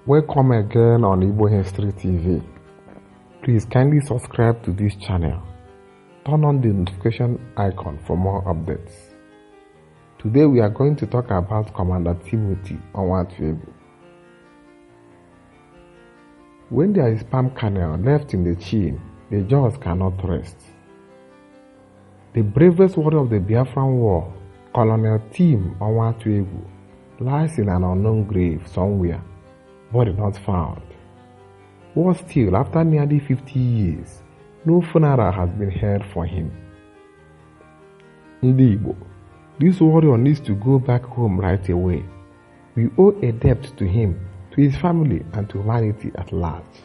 Welcome again on Igbo History TV. Please kindly subscribe to this channel. Turn on the notification icon for more updates. Today we are going to talk about Commander Timothy Onwuatuegwu. When there is palm kernel left in the chin, the jaws cannot rest. The bravest warrior of the Biafran War, Colonel Tim Onwuatuegwu, lies in an unknown grave somewhere, but not found. Worse still, after nearly 50 years, no funeral has been held for him. Ndị Igbo, this warrior needs to go back home right away. We owe a debt to him, to his family, and to humanity at large.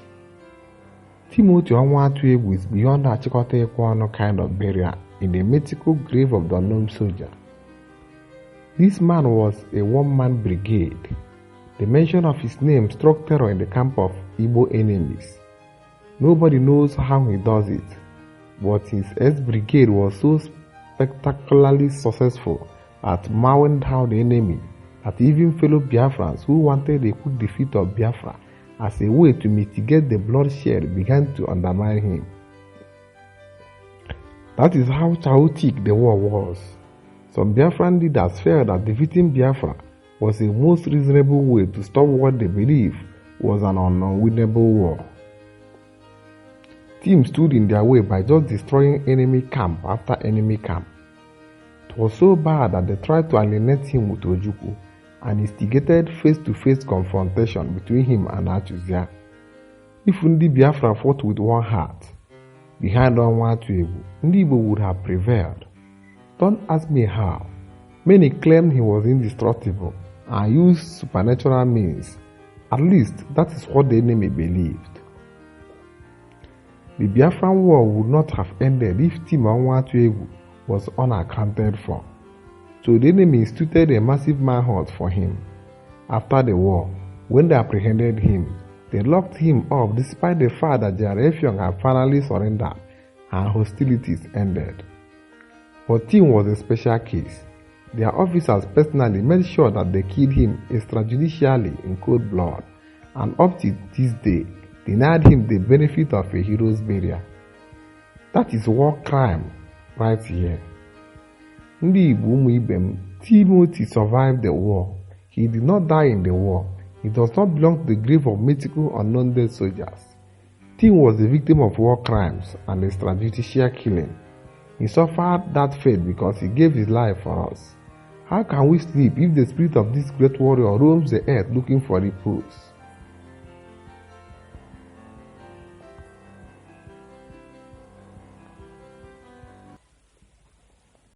Timothy Onwuatuegwu is beyond a Chikote kind of burial in the mythical grave of the unknown soldier. This man was a one-man brigade. The mention of his name struck terror in the camp of Igbo enemies. Nobody knows how he does it, but his ex-brigade was so spectacularly successful at mowing down the enemy that even fellow Biafrans who wanted a quick defeat of Biafra as a way to mitigate the bloodshed began to undermine him. That is how chaotic the war was. Some Biafran leaders felt that defeating Biafra was the most reasonable way to stop what they believed was an unwinnable war. Teams stood in their way by just destroying enemy camp after enemy camp. It was so bad that they tried to alienate him with Ojukwu and instigated face-to-face confrontation between him and Achuzia. If Ndi Biafra fought with one heart behind Onwuatuegwu, Ndi Igbo would have prevailed. Don't ask me how. Many claimed he was indestructible and used supernatural means. At least that is what the enemy believed. The Biafran War would not have ended if Tim Onwuatuegwu was unaccounted for. So the enemy instituted a massive manhunt for him. After the war, when they apprehended him, they locked him up despite the fact that their Effiong had finally surrendered and hostilities ended. But Tim was a special case. Their officers personally made sure that they killed him extrajudicially in cold blood, and up to this day denied him the benefit of a hero's burial. That is war crime right here. Ndị Igbo ụmụ ibe m, Timothy survived the war. He did not die in the war. He does not belong to the grave of mythical unknown dead soldiers. Tim was the victim of war crimes and extrajudicial killing. He suffered that fate because he gave his life for us. How can we sleep if the spirit of this great warrior roams the earth looking for repose?